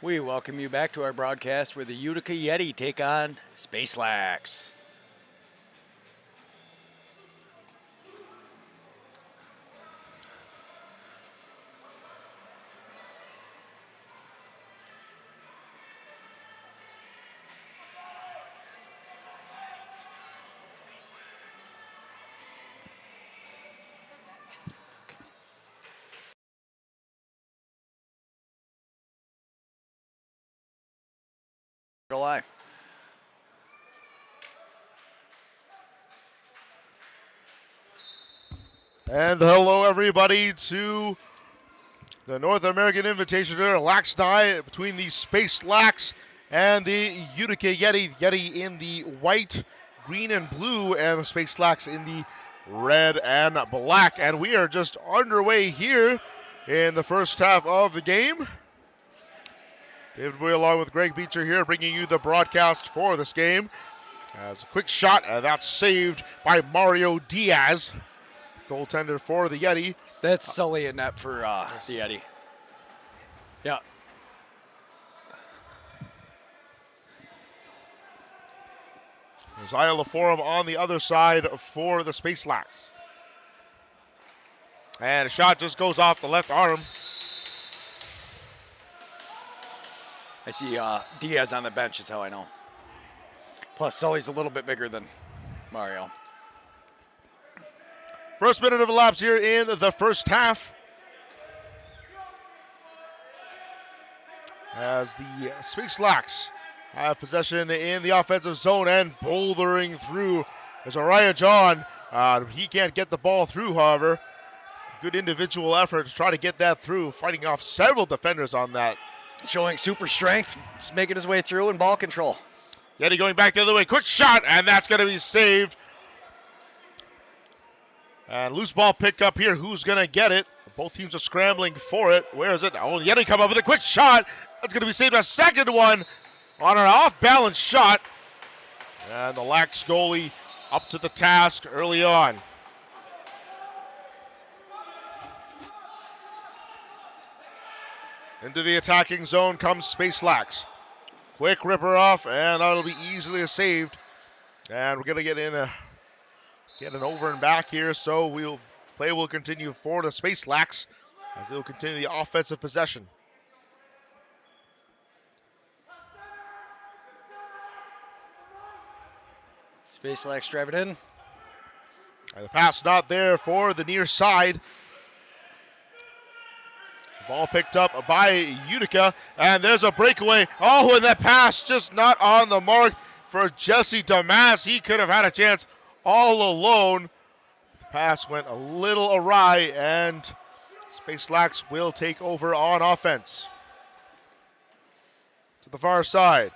We welcome you back to our broadcast where the Utica Yeti take on Space Lax. July. And hello, everybody, to the North American Invitational LAXNAI between the Space Lax and the Utica Yeti. Yeti in the white, green, and blue, and the Space Lax in the red and black. And we are just underway here in the first half of the game. David Bowie along with Greg Beecher here bringing you the broadcast for this game. As a quick shot, and that's saved by Mario Diaz, goaltender for the Yeti. That's Sully in net for the Yeti. Yeah. There's Isla Forum on the other side for the Space Lax. And a shot just goes off the left arm. I see Diaz on the bench is how I know. Plus, Sully's a little bit bigger than Mario. First minute of elapsed here in the first half. As the Space Lax have possession in the offensive zone and bouldering through. There's Araya John. He can't get the ball through, however. Good individual effort to try to get that through, fighting off several defenders on that. Showing super strength, just making his way through and ball control. Yeti going back the other way. Quick shot, and that's going to be saved. And loose ball picked up here. Who's going to get it? Both teams are scrambling for it. Where is it? Oh, Yeti come up with a quick shot. That's going to be saved. A second one on an off-balance shot. And the Lax goalie up to the task early on. Into the attacking zone comes Space Lax. Quick ripper off, and that'll be easily saved. And we're going to get an over and back here, so play will continue for the Space Lax as they'll continue the offensive possession. Space Lax driving in. And the pass not there for the near side. Ball picked up by Utica, and there's a breakaway. Oh, and that pass just not on the mark for Jesse Damas. He could have had a chance all alone. The pass went a little awry, and Space Lax will take over on offense. To the far side.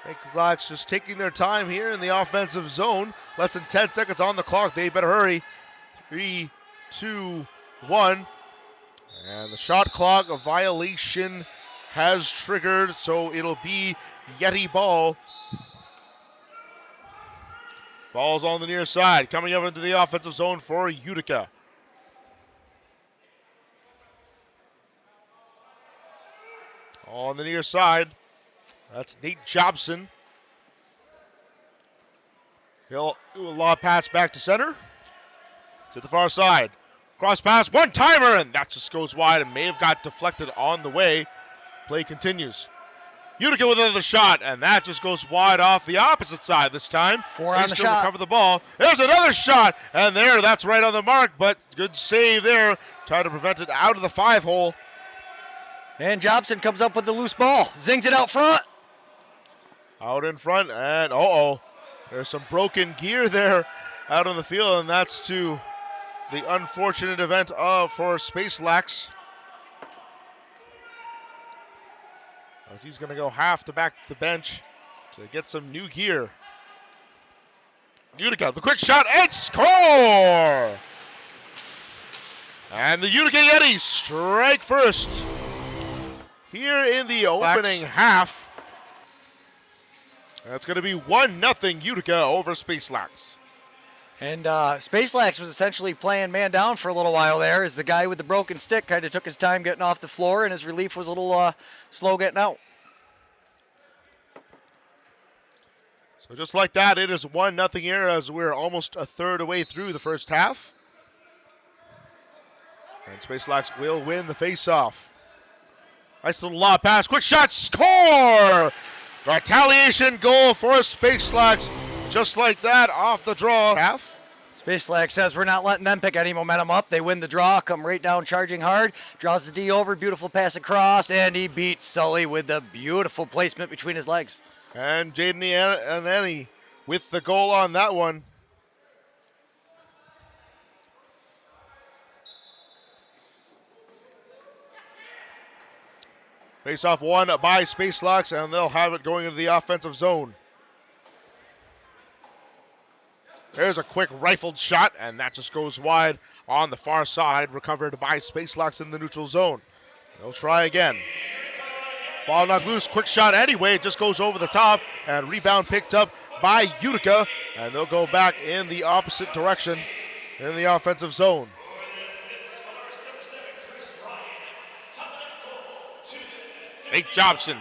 Space Lax just taking their time here in the offensive zone. Less than 10 seconds on the clock. They better hurry. 3, 2, 1. And the shot clock violation has triggered, so it'll be Yeti ball. Ball's on the near side, coming up into the offensive zone for Utica. On the near side, that's Nate Jobson. He'll do a lob pass back to center. To the far side. Cross pass, one-timer, and that just goes wide and may have got deflected on the way. Play continues. Utica with another shot, and that just goes wide off the opposite side this time. 4 on the shot. Recover the ball. There's another shot, and that's right on the mark, but good save there. Trying to prevent it out of the 5-hole. And Jobson comes up with the loose ball. Zings it out front. Out in front, and there's some broken gear there out on the field, and that's to the unfortunate event for Space Lax. As he's going to go half to back to the bench to get some new gear. Utica, the quick shot, and score! And the Utica Yeti strike first here in the opening half. That's going to be 1-0 Utica over Space Lax. And Space Lax was essentially playing man down for a little while there as the guy with the broken stick kind of took his time getting off the floor, and his relief was a little slow getting out. So just like that, it is 1-0 here as we're almost a third away through the first half. And Space Lax will win the face-off. Nice little lob pass, quick shot, score! Retaliation goal for Space Lax. Just like that, off the draw. Half. Space Lax says we're not letting them pick any momentum up. They win the draw, come right down charging hard, draws the D over, beautiful pass across, and he beats Sully with the beautiful placement between his legs. And Jaden Anani with the goal on that one. Face-off won by Space Lax, and they'll have it going into the offensive zone. There's a quick rifled shot, and that just goes wide on the far side, recovered by Space Lax in the neutral zone. They'll try again. Ball knocked loose, quick shot anyway, it just goes over the top, and rebound picked up by Utica, and they'll go back in the opposite direction in the offensive zone. Nate Jobson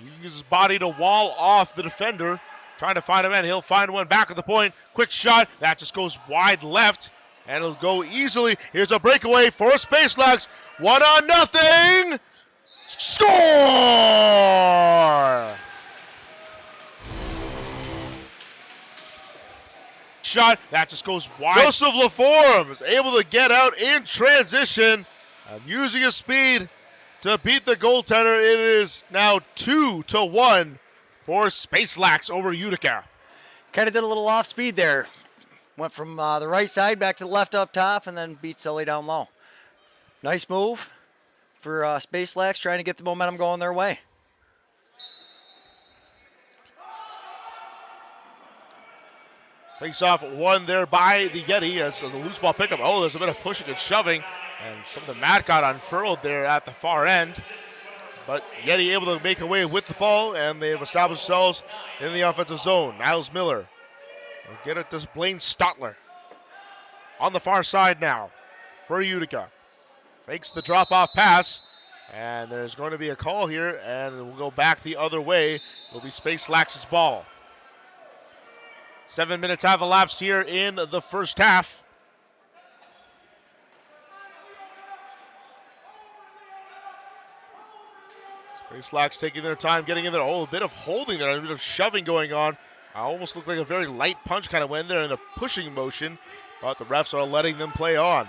uses his body to wall off the defender, trying to find a man. He'll find one back at the point. Quick shot. That just goes wide left, and it'll go easily. Here's a breakaway for Space Lax. 1-0. Score! Shot. That just goes wide. Joseph LaForme is able to get out in transition. Using his speed to beat the goaltender. It is now 2-1 for Space Lax over Utica. Kind of did a little off speed there. Went from the right side back to the left up top and then beat Sully down low. Nice move for Space Lax, trying to get the momentum going their way. Face off won there by the Yeti as the loose ball pickup. Oh, there's a bit of pushing and shoving. And some of the mat got unfurled there at the far end. But Yeti able to make away with the ball, and they've established themselves in the offensive zone. Niles Miller will get it to Blaine Stotler. On the far side now for Utica. Fakes the drop-off pass, and there's going to be a call here, and it will go back the other way. It'll be Space Lax's ball. 7 minutes have elapsed here in the first half. Space Lax taking their time getting in there. Oh, a bit of holding there, a bit of shoving going on. Almost looked like a very light punch kind of went there in a pushing motion, but the refs are letting them play on.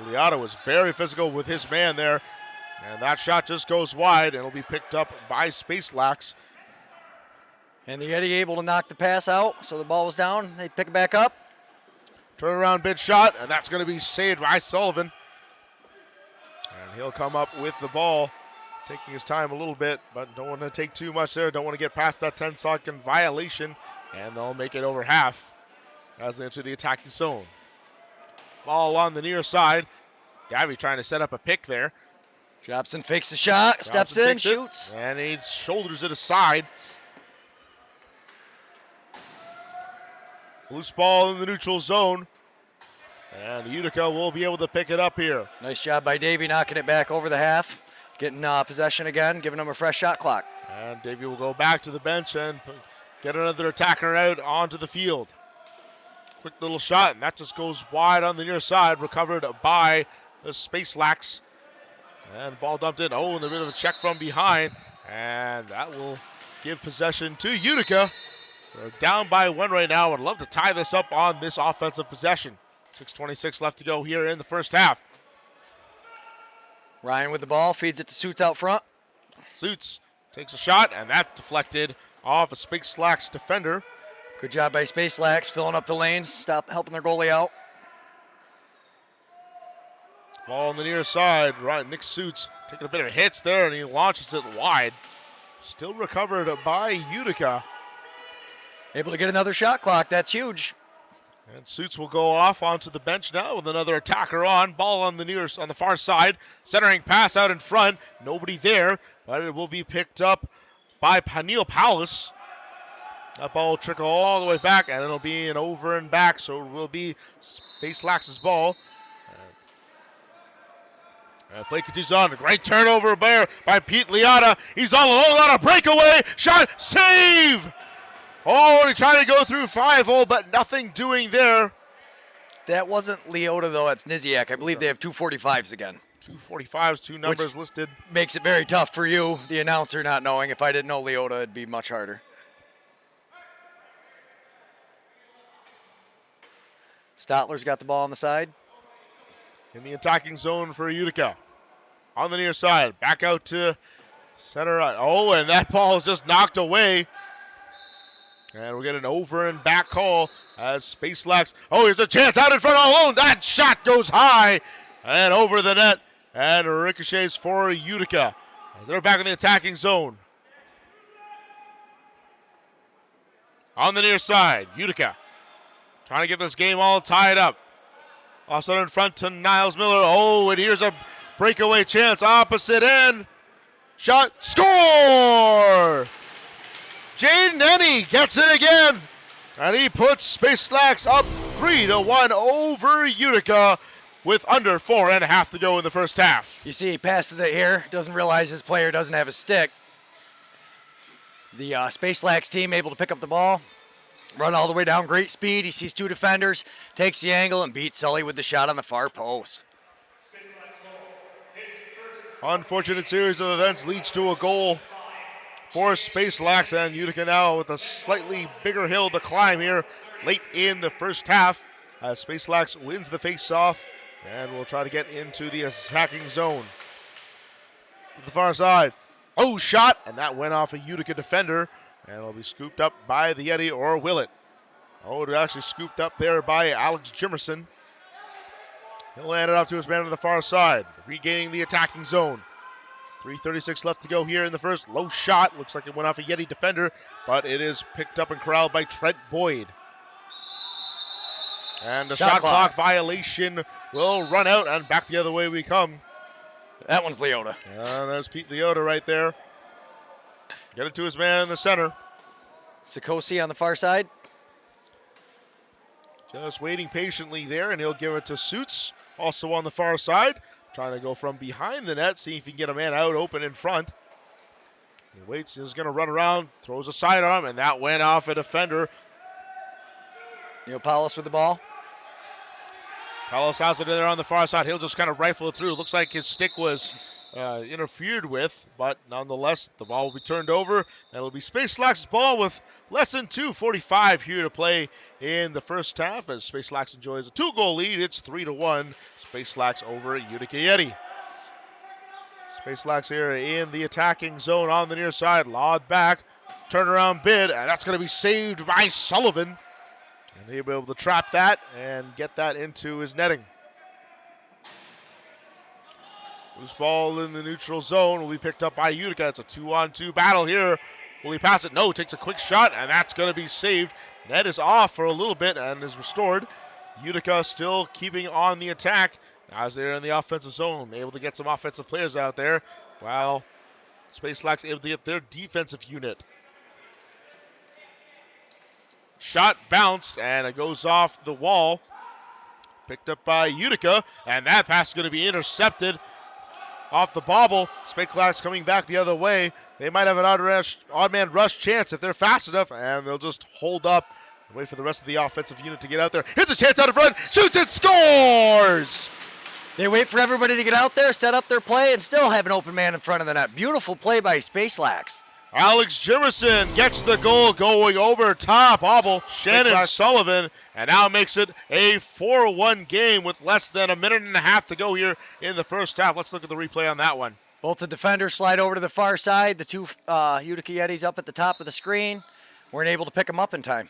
Eliotto was very physical with his man there, and that shot just goes wide, and it'll be picked up by Space Lax. And the Yeti able to knock the pass out, so the ball was down. They pick it back up. Turnaround bid shot, and that's going to be saved by Sullivan. And he'll come up with the ball, taking his time a little bit, but don't want to take too much there. Don't want to get past that 10-second violation, and they'll make it over half as they enter the attacking zone. Ball on the near side. Davy trying to set up a pick there. Jobson fakes the shot, steps in, shoots. And he shoulders it aside. Loose ball in the neutral zone. And Utica will be able to pick it up here. Nice job by Davy knocking it back over the half. Getting possession again, giving them a fresh shot clock. And Davy will go back to the bench and get another attacker out onto the field. Quick little shot, and that just goes wide on the near side, recovered by the Space Lax. And ball dumped in. Oh, and a bit of a check from behind. And that will give possession to Utica. They're down by 1 right now. I'd love to tie this up on this offensive possession. 6:26 left to go here in the first half. Ryan with the ball, feeds it to Suits out front. Suits takes a shot, and that deflected off a Space Lax defender. Good job by Space Lax, filling up the lanes, stop helping their goalie out. Ball on the near side. Right, Nick Suits taking a bit of hits there, and he launches it wide. Still recovered by Utica. Able to get another shot clock. That's huge. And Suits will go off onto the bench now with another attacker on. Ball on the far side. Centering pass out in front. Nobody there, but it will be picked up by Neil Powlis. That ball will trickle all the way back, and it'll be an over and back, so it will be Space Lax's ball. Play continues on. A great turnover by Pete Liotta. He's all alone on a breakaway. Shot. Save! Oh, he tried to go through 5-0, but nothing doing there. That wasn't Liotta, though. That's Niziak. I believe they have 245s again. 245s, two numbers listed. Makes it very tough for you, the announcer, not knowing. If I didn't know Liotta, it'd be much harder. Stotler's got the ball on the side. In the attacking zone for Utica. On the near side. Back out to center. Oh, and that ball is just knocked away. And we'll get an over and back call as Space Lax. Oh, here's a chance out in front all alone. That shot goes high and over the net. And ricochets for Utica. They're back in the attacking zone. On the near side, Utica trying to get this game all tied up. Also in front to Niles Miller. Oh, and here's a breakaway chance. Opposite end. Shot. Score! Jaden Nenny gets it again. And he puts Space Lax up 3-1 over Utica with under 4.5 to go in the first half. You see, he passes it here. Doesn't realize his player doesn't have a stick. The Space Lax team able to pick up the ball. Run all the way down, great speed. He sees two defenders, takes the angle, and beats Sully with the shot on the far post. Unfortunate series of events leads to a goal for Space Lax, and Utica now with a slightly bigger hill to climb here late in the first half. As Space Lax wins the face-off, and we'll try to get into the attacking zone. To the far side. Oh, shot, and that went off a Utica defender. And it'll be scooped up by the Yeti, or will it? Oh, it actually scooped up there by Alex Jimerson. He'll hand it off to his man on the far side, regaining the attacking zone. 3:36 left to go here in the first. Low shot. Looks like it went off a Yeti defender, but it is picked up and corralled by Trent Boyd. And the shot clock violation will run out, and back the other way we come. That one's Liotta. And there's Pete Liotta right there. Get it to his man in the center. Sikosi on the far side. Just waiting patiently there, and he'll give it to Suits, also on the far side. Trying to go from behind the net, see if he can get a man out open in front. He waits, he's going to run around, throws a sidearm, and that went off a defender. Neil Paulus with the ball. Paulus has it in there on the far side. He'll just kind of rifle it through. Looks like his stick was interfered with, but nonetheless, the ball will be turned over, and it'll be Space Lax's ball with less than 2:45 here to play in the first half as Space Lax enjoys a 2-goal lead. It's 3-1. Space Lax over Utica Yeti. Space Lax here in the attacking zone on the near side. Lawed back, turnaround bid, and that's going to be saved by Sullivan. And he'll be able to trap that and get that into his netting. Loose ball in the neutral zone will be picked up by Utica. It's a 2-on-2 battle here. Will he pass it? No, takes a quick shot, and that's going to be saved. Net is off for a little bit and is restored. Utica still keeping on the attack as they're in the offensive zone. Able to get some offensive players out there while Space Lax able to get their defensive unit. Shot bounced, and it goes off the wall. Picked up by Utica, and that pass is going to be intercepted off the bobble. Space Lax coming back the other way. They might have an odd man rush chance if they're fast enough, and they'll just hold up and wait for the rest of the offensive unit to get out there. Here's a chance out in front. Shoots and scores! They wait for everybody to get out there, set up their play, and still have an open man in front of the net. Beautiful play by Space Lax. Alex Jimerson gets the goal going over top. Bobble. Shannon Sullivan, and now makes it a 4-1 game with less than a minute and a half to go here in the first half. Let's look at the replay on that one. Both the defenders slide over to the far side. The two Utica Yetis up at the top of the screen. Weren't able to pick them up in time.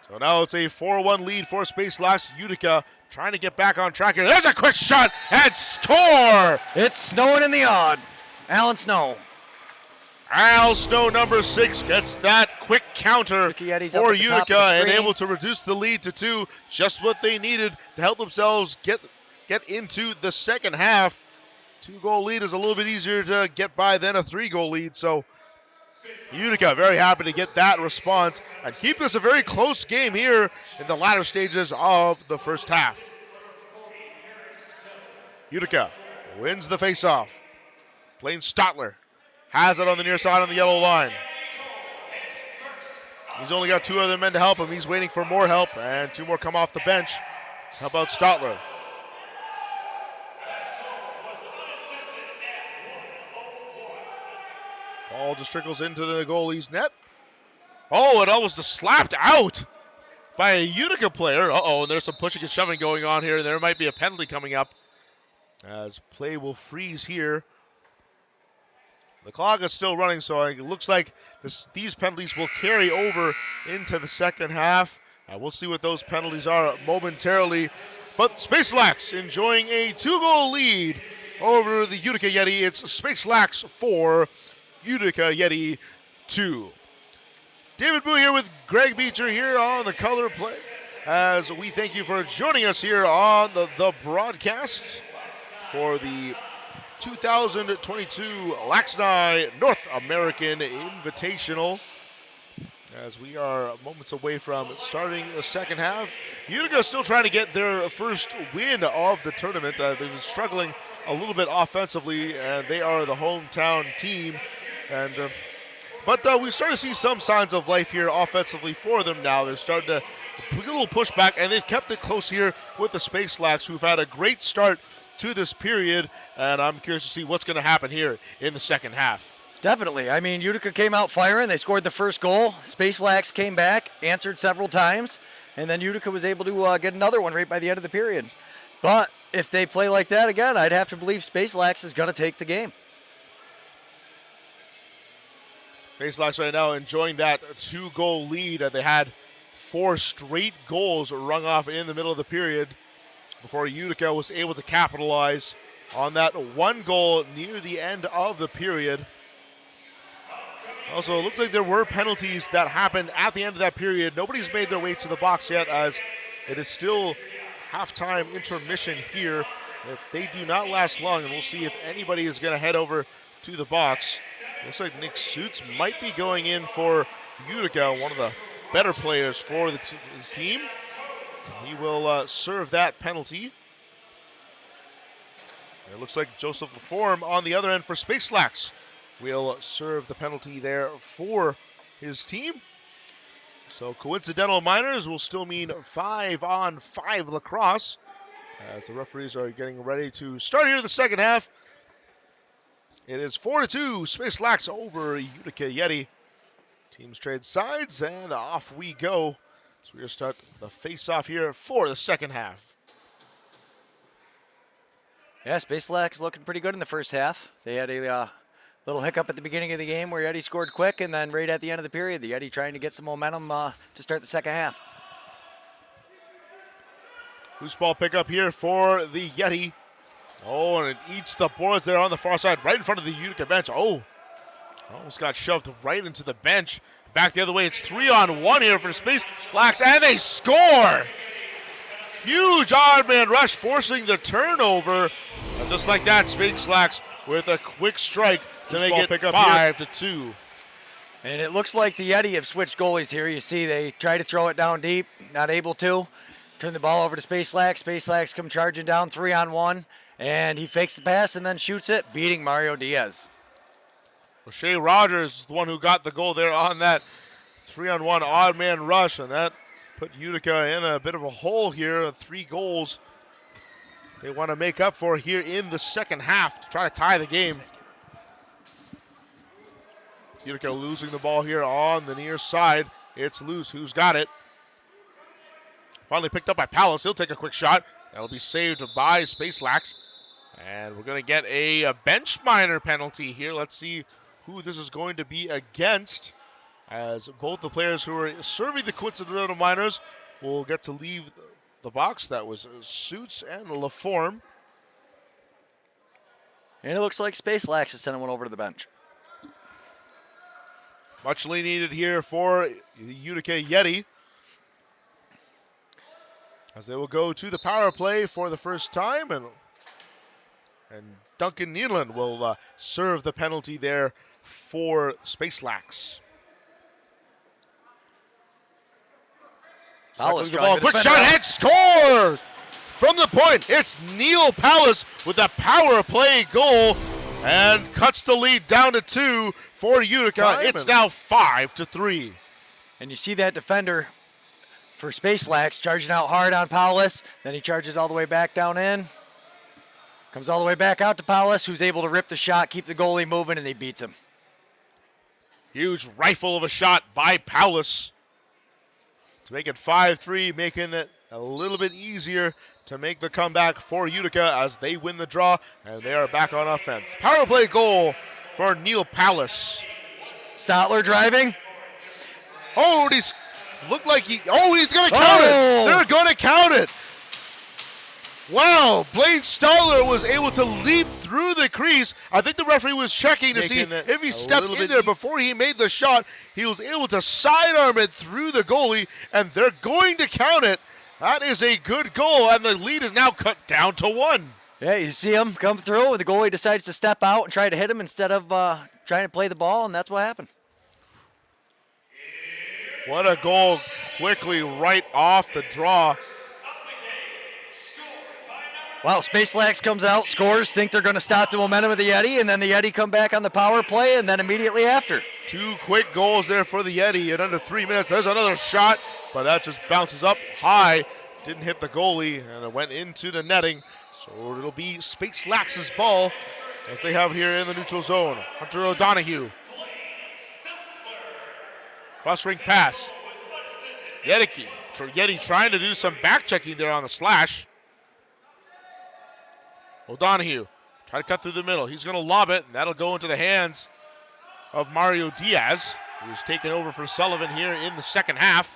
So now it's a 4-1 lead for Space Lax. Utica trying to get back on track here. There's a quick shot and score! It's snowing in the odd. Alan Snow. Al Snow, number 6, gets that quick counter for Utica and able to reduce the lead to 2. Just what they needed to help themselves get into the second half. 2-goal lead is a little bit easier to get by than a 3-goal lead, so Utica very happy to get that response and keep this a very close game here in the latter stages of the first half. Utica wins the faceoff. Blaine Stotler has it on the near side on the yellow line. He's only got 2 other men to help him. He's waiting for more help, and 2 more come off the bench. How about Stotler? Ball just trickles into the goalie's net. Oh, it almost just slapped out by a Utica player. Uh-oh, and there's some pushing and shoving going on here. There might be a penalty coming up as play will freeze here. The clock is still running, so it looks like these penalties will carry over into the second half. We'll see what those penalties are momentarily. But Space Lax enjoying a 2-goal lead over the Utica Yeti. It's Space Lax 4, Utica Yeti 2. David Boo here with Greg Beecher here on the color play, as we thank you for joining us here on the broadcast for the 2022 LAXNAI North American Invitational. As we are moments away from starting the second half, Utica still trying to get their first win of the tournament. They've been struggling a little bit offensively, and they are the hometown team. And but we start to see some signs of life here offensively for them now. They're starting to get a little pushback, and they've kept it close here with the Space Lax, who've had a great start to this period, and I'm curious to see what's going to happen here in the second half. Definitely. I mean, Utica came out firing. They scored the first goal. Space Lax came back, answered several times, and then Utica was able to get another one right by the end of the period. But if they play like that again, I'd have to believe Space Lax is going to take the game. Space Lax right now enjoying that 2-goal lead. They had 4 straight goals rung off in the middle of the period before Utica was able to capitalize on that 1 goal near the end of the period. Also, it looks like there were penalties that happened at the end of that period. Nobody's made their way to the box yet, as it is still halftime intermission here. If they do not last long, and we'll see if anybody is going to head over to the box. Looks like Nick Suits might be going in for Utica, one of the better players for his team. He will serve that penalty. It looks like Joseph Laforme on the other end for Space Lax will serve the penalty there for his team. So coincidental minors will still mean 5-on-5 lacrosse, as the referees are getting ready to start here in the second half. It is 4-2, Space Lax over Utica Yeti. Teams trade sides, and off we go. So we're going to start the face-off here for the second half. Yeah, Space Lax looking pretty good in the first half. They had a little hiccup at the beginning of the game where Yeti scored quick, and then right at the end of the period, the Yeti trying to get some momentum to start the second half. Loose ball pickup here for the Yeti. Oh, and it eats the boards there on the far side, right in front of the Utica bench. Oh, almost got shoved right into the bench. Back the other way, it's 3-on-1 here for Space Lax, and they score! Huge odd man rush, forcing the turnover. And just like that, Space Lax with a quick strike to make it 5-2. And it looks like the Yeti have switched goalies here. You see they try to throw it down deep, not able to. Turn the ball over to Space Lax. Space Lax come charging down 3-on-1. And he fakes the pass and then shoots it, beating Mario Diaz. Shea Rogers is the one who got the goal there on that 3-on-1 odd man rush, and that put Utica in a bit of a hole here. 3 goals they want to make up for here in the second half to try to tie the game. Utica losing the ball here on the near side. It's loose. Who's got it? Finally picked up by Palace. He'll take a quick shot. That'll be saved by Space Lax. And we're going to get a bench minor penalty here. Let's see who this is going to be against, as both the players who are serving the coincidental minors will get to leave the box. That was Suits and Laforme. And it looks like Space Lax is sending one over to the bench. Muchly needed here for the Utica Yeti, as they will go to the power play for the first time. And And Duncan Nealon will serve the penalty there for Space Lax. Paulus The trying ball, to quick defend shot, it out. and scores! From the point, it's Neil Palace with a power play goal and cuts the lead down to 2 for Utica. It's now 5-3. And you see that defender for Space Lax charging out hard on Paulus. Then he charges all the way back down in. Comes all the way back out to Paulus, who's able to rip the shot, keep the goalie moving, and he beats him. Huge rifle of a shot by Paulus to make it 5-3, making it a little bit easier to make the comeback for Utica as they win the draw, and they are back on offense. Power play goal for Neil Palace. Stotler driving. Oh, he's looked like he's going to count it. They're going to count it. Wow, Blaine Stotler was able to leap through the crease. I think the referee was checking to see if he stepped in there before he made the shot. He was able to sidearm it through the goalie, and they're going to count it. That is a good goal, and the lead is now cut down to 1. Yeah, you see him come through. The goalie decides to step out and try to hit him instead of trying to play the ball, and that's what happened. What a goal quickly right off the draw. Wow, Space Lax comes out, scores, think they're going to stop the momentum of the Yeti, and then the Yeti come back on the power play, and then immediately after. 2 quick goals there for the Yeti in under 3 minutes. There's another shot, but that just bounces up high. Didn't hit the goalie, and it went into the netting. So it'll be Space Lax's ball as they have here in the neutral zone. Hunter O'Donoghue. Cross-ring pass. Yeti trying to do some back-checking there on the slash. O'Donoghue try to cut through the middle. He's going to lob it, and that'll go into the hands of Mario Diaz, who's taken over for Sullivan here in the second half.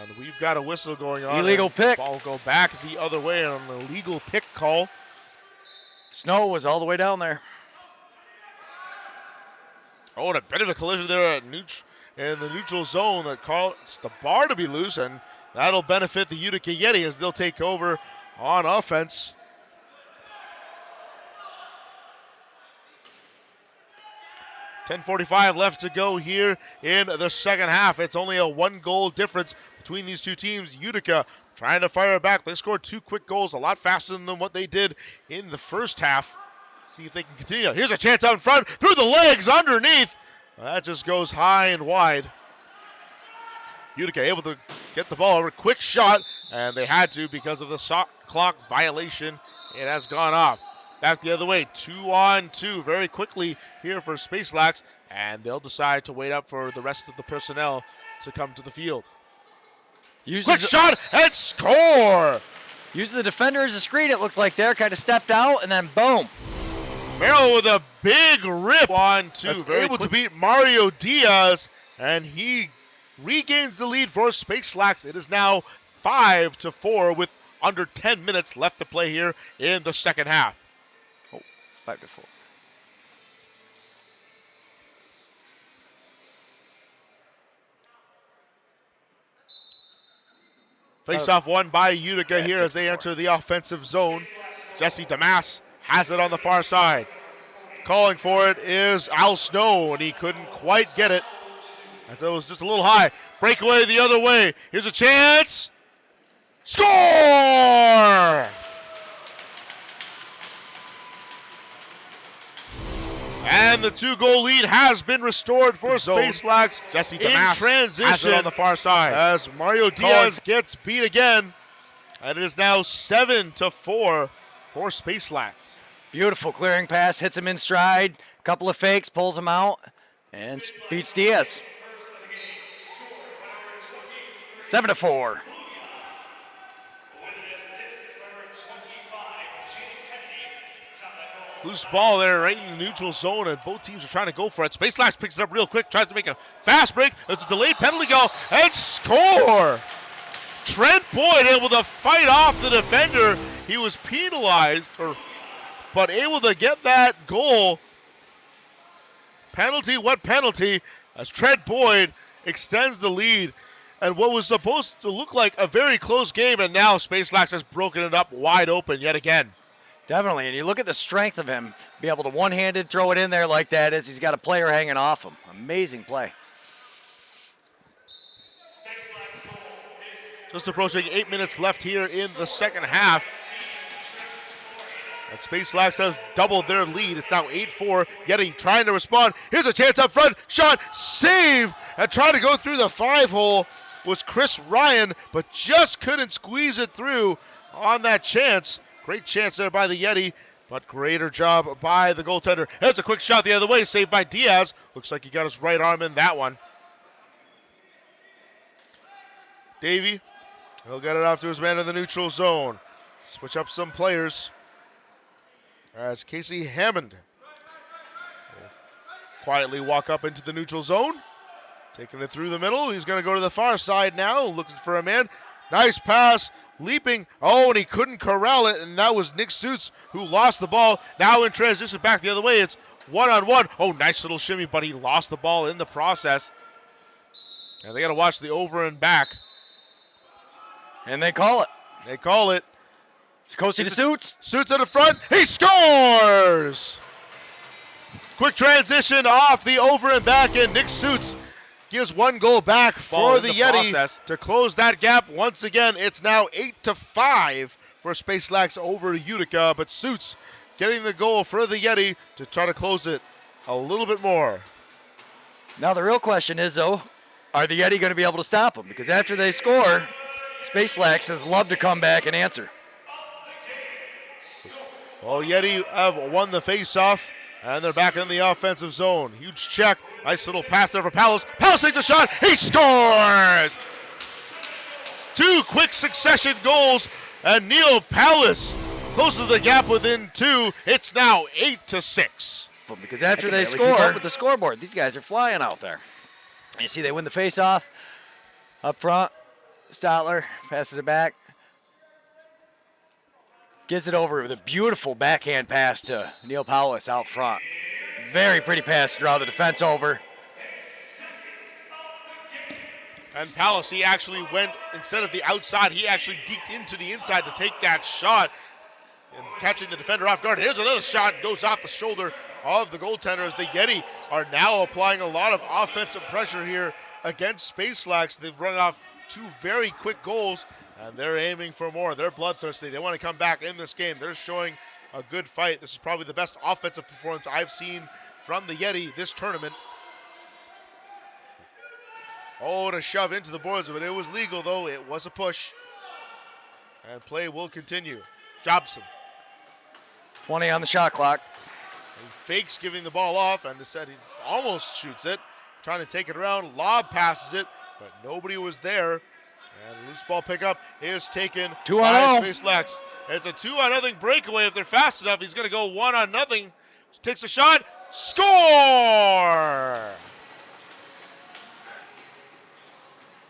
And we've got a whistle going on. Illegal pick. The ball will go back the other way on an illegal pick call. Snow was all the way down there. Oh, and a bit of a collision there in the neutral zone that caused the bar to be loose, and that'll benefit the Utica Yeti as they'll take over on offense. .45 left to go here in the second half. It's only a 1-goal difference between these two teams. Utica trying to fire back. They scored 2 quick goals, a lot faster than what they did in the first half. See if they can continue. Here's a chance out in front, through the legs, underneath. That just goes high and wide. Utica able to get the ball over. Quick shot, and they had to because of the shot clock violation. It has gone off. Back the other way, 2-on-2 very quickly here for Space Lax, and they'll decide to wait up for the rest of the personnel to come to the field. Quick shot and score! Uses the defender as a screen, it looked like there, kind of stepped out, and then boom. Merrill with a big rip on two, able to beat Mario Diaz, and he regains the lead for Space Lax. It is now 5-4 with under 10 minutes left to play here in the second half. 5-4. Face-off won by Utica here as they enter the offensive zone. Jesse Damas has it on the far side. Calling for it is Al Snow, and he couldn't quite get it as it was just a little high. Breakaway the other way. Here's a chance. Score! And the 2-goal lead has been restored for Space Lax. Jesse Damas in transition on the far side as Mario Diaz gets beat again. And it is now 7-4 for Space Lax. Beautiful clearing pass, hits him in stride. Couple of fakes, pulls him out, and beats Diaz. 7-4. Loose ball there right in the neutral zone, and both teams are trying to go for it. Space Lax picks it up real quick, tries to make a fast break. There's a delayed penalty goal, and score! Trent Boyd able to fight off the defender. He was penalized, but able to get that goal. Penalty, what penalty? As Trent Boyd extends the lead. And what was supposed to look like a very close game, and now Space Lax has broken it up wide open yet again. Definitely, and you look at the strength of him, be able to one-handed throw it in there like that as he's got a player hanging off him. Amazing play. Just approaching 8 minutes left here in the second half. And Space Lax has doubled their lead. It's now 8-4. Yeti trying to respond. Here's a chance up front. Shot, save, and trying to go through the 5-hole was Chris Ryan, but just couldn't squeeze it through on that chance. Great chance there by the Yeti, but greater job by the goaltender. Here's a quick shot the other way, saved by Diaz. Looks like he got his right arm in that one. Davey, he'll get it off to his man in the neutral zone. Switch up some players. As Casey Hammond will quietly walk up into the neutral zone. Taking it through the middle. He's going to go to the far side now, looking for a man. Nice pass, leaping. Oh, and he couldn't corral it, and that was Nick Suits who lost the ball. Now in transition back the other way. It's one-on-one. Oh, nice little shimmy, but he lost the ball in the process. And they got to watch the over and back. And they call it. They call it. Sikosi to Suits. Suits at the front. He scores! Quick transition off the over and back, and Nick Suits gives one goal back for the Yeti to close that gap. Once again, it's now 8-5 for Space Lax over Utica, but Suits getting the goal for the Yeti to try to close it a little bit more. Now the real question is, though, are the Yeti going to be able to stop them? Because after they score, Space Lax has loved to come back and answer. Well, Yeti have won the face-off, and they're back in the offensive zone. Huge check. Nice little pass there for Palos. Palos takes a shot. He scores! 2 quick succession goals, and Neil Palos closes the gap within 2. It's now 8-6. Because after they score with the scoreboard, these guys are flying out there. You see they win the face-off. Up front, Stotler passes it back. Gives it over with a beautiful backhand pass to Neil Paulus out front. Very pretty pass to draw the defense over. And Palos, he actually went, instead of the outside, he actually deked into the inside to take that shot. And catching the defender off guard. Here's another shot, goes off the shoulder of the goaltender as the Yeti are now applying a lot of offensive pressure here against Space Lax. They've run off 2 very quick goals, and they're aiming for more. They're bloodthirsty. They want to come back in this game. They're showing a good fight. This is probably the best offensive performance I've seen from the Yeti this tournament. Oh, and a shove into the boards, but it was legal, though. It was a push. And play will continue. Jobson. 20 on the shot clock. He fakes giving the ball off, and instead he almost shoots it. Trying to take it around. Lob passes it, but nobody was there. And loose ball pickup is taken 2-0 by Space Lax. It's a 2-0 breakaway. If they're fast enough, he's going to go 1-0. Takes a shot. Score!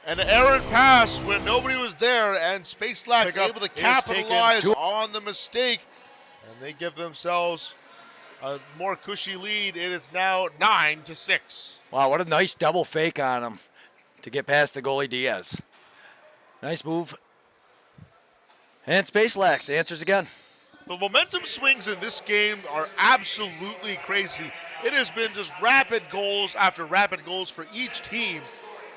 An errant pass when nobody was there, and Space Lax able to capitalize on the mistake. And they give themselves a more cushy lead. It is now 9-6. Wow, what a nice double fake on him to get past the goalie Diaz. Nice move. And Space Lax answers again. The momentum swings in this game are absolutely crazy. It has been just rapid goals after rapid goals for each team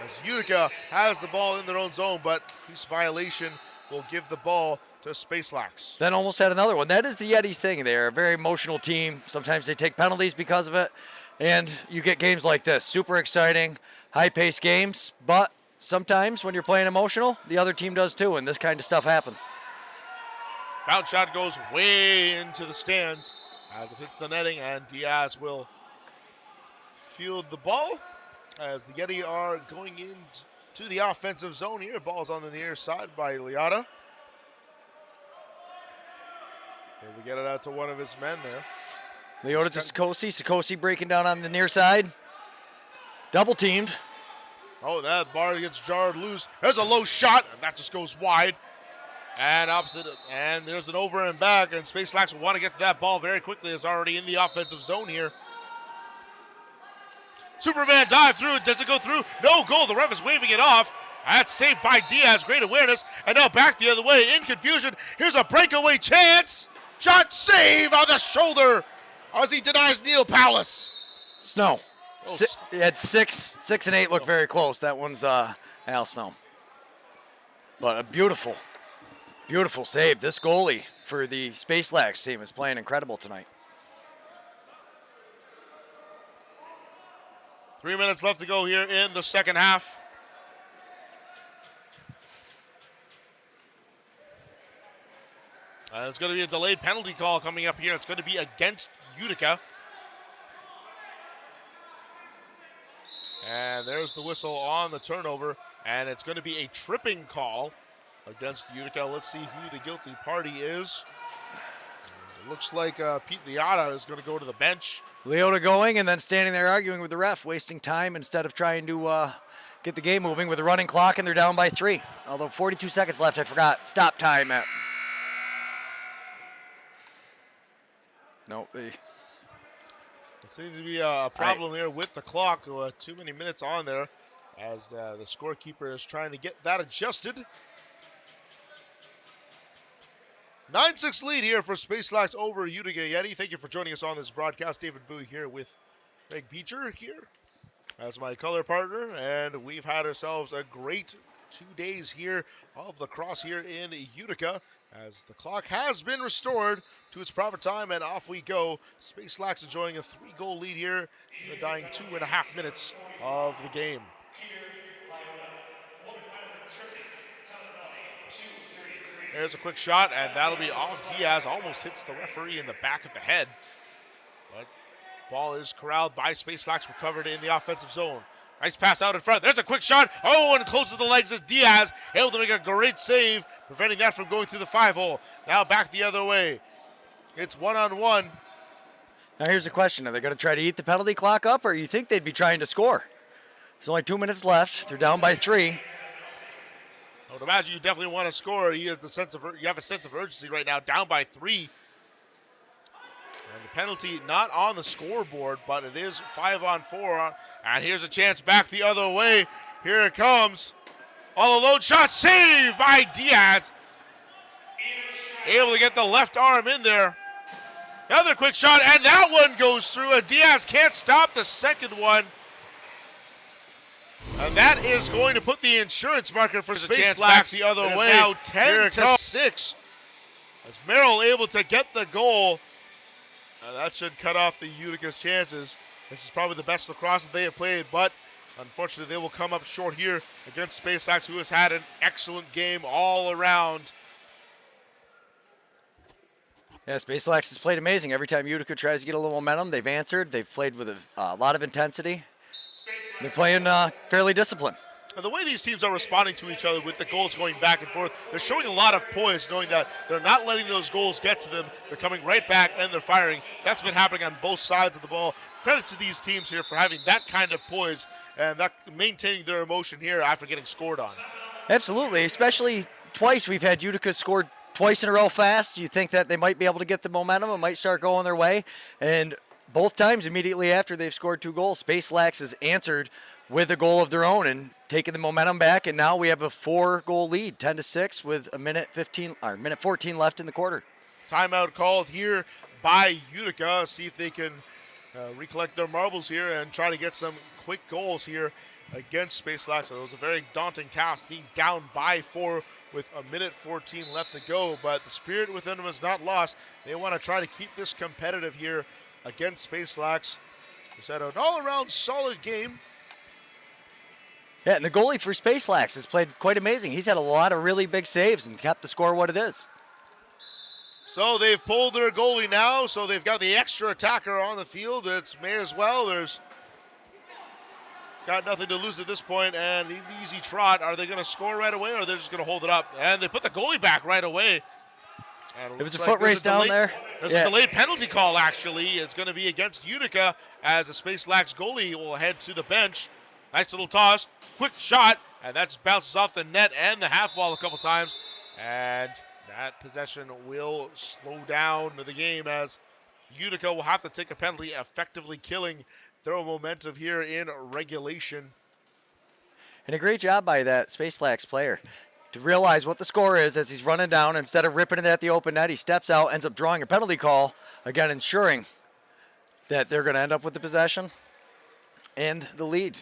as Utica has the ball in their own zone, but this violation will give the ball to Space Lax. Then almost had another one. That is the Yetis thing. They're a very emotional team. Sometimes they take penalties because of it, and you get games like this. Super exciting, high-paced games, but sometimes when you're playing emotional, the other team does too, and this kind of stuff happens. Bounce shot goes way into the stands as it hits the netting, and Diaz will field the ball as the Yeti are going into the offensive zone here. Ball's on the near side by Liotta. And we get it out to one of his men there. Liotta to Sikosi. Sikosi breaking down on the near side. Double teamed. Oh, that bar gets jarred loose. There's a low shot, and that just goes wide. And opposite, and there's an over and back, and Space Lax will want to get to that ball very quickly. It's already in the offensive zone here. Superman dive through. Does it go through? No goal. The ref is waving it off. That's saved by Diaz. Great awareness. And now back the other way in confusion. Here's a breakaway chance. Shot save on the shoulder as he denies Neil Palace. Snow. Oh, It had 6 and 8 look very close. That one's Al Snow. But a beautiful, beautiful save. This goalie for the Space Lax team is playing incredible tonight. 3 minutes left to go here in the second half. It's going to be a delayed penalty call coming up here. It's going to be against Utica. And there's the whistle on the turnover. And it's going to be a tripping call against Utica. Let's see who the guilty party is. It looks like Pete Leota is going to go to the bench. Leota going and then standing there arguing with the ref, wasting time instead of trying to get the game moving with a running clock, and they're down by 3. Although 42 seconds left, I forgot. Stop time at... Nope. There seems to be a problem here with the clock. Too many minutes on there as the scorekeeper is trying to get that adjusted. 9-6 lead here for Space Lax over Utica Yeti. Thank you for joining us on this broadcast. David Bowie here with Greg Beecher here as my color partner. And we've had ourselves a great 2 days here of lacrosse here in Utica, as the clock has been restored to its proper time, and off we go. Space Lax enjoying a 3-goal lead here in the dying 2.5 minutes of the game. There's a quick shot, and that'll be off Diaz. Almost hits the referee in the back of the head. But ball is corralled by Space Lax, recovered in the offensive zone. Nice pass out in front. There's a quick shot. Oh, and close to the legs is Diaz. Able to make a great save, preventing that from going through the 5-hole. Now back the other way. It's 1-on-1. Now here's the question. Are they going to try to eat the penalty clock up, or you think they'd be trying to score? There's only 2 minutes left. They're down by 3. I would imagine you definitely want to score. You have a sense of urgency right now, down by 3. And the penalty not on the scoreboard, but it is 5-on-4. And here's a chance back the other way. Here it comes. All alone shot, saved by Diaz. Able to get the left arm in there. Another quick shot, and that one goes through. And Diaz can't stop the second one. And that is going to put the insurance marker for Space Lax the other way. Now 10-6. As Merrill able to get the goal. And that should cut off the Utica's chances. This is probably the best lacrosse that they have played, but unfortunately they will come up short here against Space Lax, who has had an excellent game all around. Yeah, Space Lax has played amazing. Every time Utica tries to get a little momentum, they've answered. They've played with a lot of intensity. They're playing fairly disciplined. And the way these teams are responding to each other with the goals going back and forth, they're showing a lot of poise, knowing that they're not letting those goals get to them. They're coming right back and they're firing. That's been happening on both sides of the ball. Credit to these teams here for having that kind of poise and that maintaining their emotion here after getting scored on. Absolutely, especially twice we've had Utica scored twice in a row fast. You think that they might be able to get the momentum and might start going their way. And both times immediately after they've scored 2 goals, Space Lax has answered with a goal of their own and taken the momentum back, and now we have a 4-goal lead, 10-6, with a minute 14 left in the quarter. Timeout called here by Utica. See if they can recollect their marbles here and try to get some quick goals here against Space Lax. It was a very daunting task, being down by 4 with a minute 14 left to go, but the spirit within them is not lost. They want to try to keep this competitive here against Space Lax. Just had an all-around solid game. Yeah, and the goalie for Space Lax has played quite amazing. He's had a lot of really big saves and kept the score what it is. So they've pulled their goalie now, so they've got the extra attacker on the field. It's may as well. There's got nothing to lose at this point, and an easy trot. Are they going to score right away, or are they just going to hold it up? And they put the goalie back right away. It was a foot race down there. There's a delayed penalty call, actually. It's going to be against Utica as the Space Lax goalie will head to the bench. Nice little toss, quick shot, and that bounces off the net and the half wall a couple times. And that possession will slow down the game as Utica will have to take a penalty, effectively killing their momentum here in regulation. And a great job by that Space Lax player. to realize what the score is as he's running down. Instead of ripping it at the open net, he steps out, ends up drawing a penalty call, again ensuring that they're going to end up with the possession and the lead.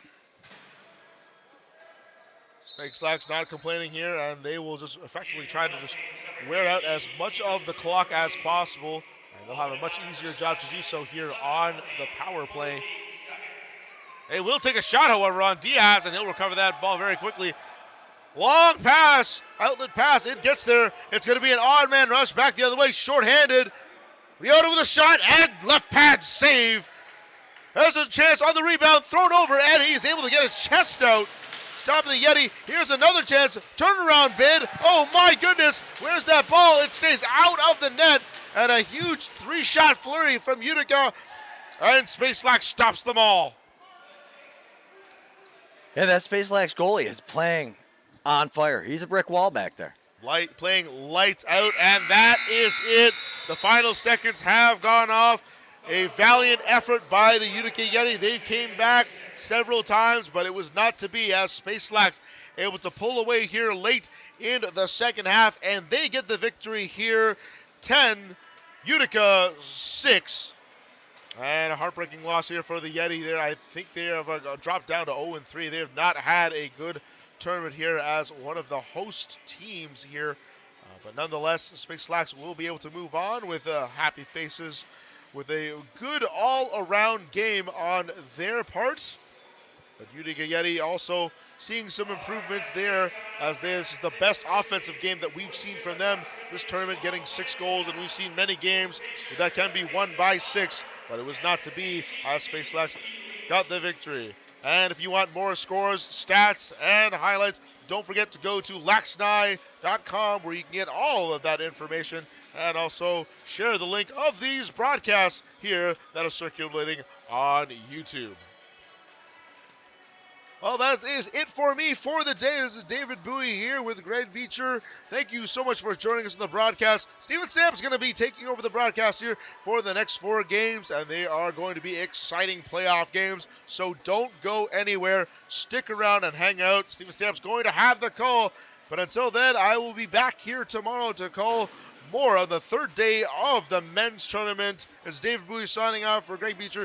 Space Lax not complaining here, and they will just effectively try to just wear out as much of the clock as possible. And they'll have a much easier job to do so here on the power play. They will take a shot, however, on Diaz, and he'll recover that ball very quickly. Long pass, outlet pass, it gets there. It's going to be an odd man rush back the other way, shorthanded. Leota with a shot, and left pad save. There's a chance on the rebound, thrown over, and he's able to get his chest out. Stopping the Yeti. Here's another chance. Turnaround bid. Oh my goodness. Where's that ball? It stays out of the net. And a huge 3-shot flurry from Utica. And Space Lax stops them all. Yeah, that Space Lax goalie is playing on fire. He's a brick wall back there. Playing lights out. And that is it. The final seconds have gone off. A valiant effort by the Utica Yeti. They came back several times, but it was not to be, as Space Lax able to pull away here late in the second half, and they get the victory here, 10, Utica 6. And a heartbreaking loss here for the Yeti there. I think they have dropped down to 0-3. They have not had a good tournament here as one of the host teams here. But nonetheless, Space Lax will be able to move on with happy faces, with a good all-around game on their parts. But Utica Yeti also seeing some improvements there, as this is the best offensive game that we've seen from them this tournament, getting 6 goals, and we've seen many games that can be won by 6, but it was not to be, as Space Lax got the victory. And if you want more scores, stats, and highlights, don't forget to go to LAXNAI.com, where you can get all of that information, and also share the link of these broadcasts here that are circulating on YouTube. Well, that is it for me for the day. This is David Bowie here with Greg Beecher. Thank you so much for joining us in the broadcast. Steven Stamp is going to be taking over the broadcast here for the next 4 games, and they are going to be exciting playoff games, so don't go anywhere. Stick around and hang out. Steven Stamp's going to have the call, but until then, I will be back here tomorrow to call more on the 3rd day of the men's tournament. It's David Bowie signing off for Greg Beecher.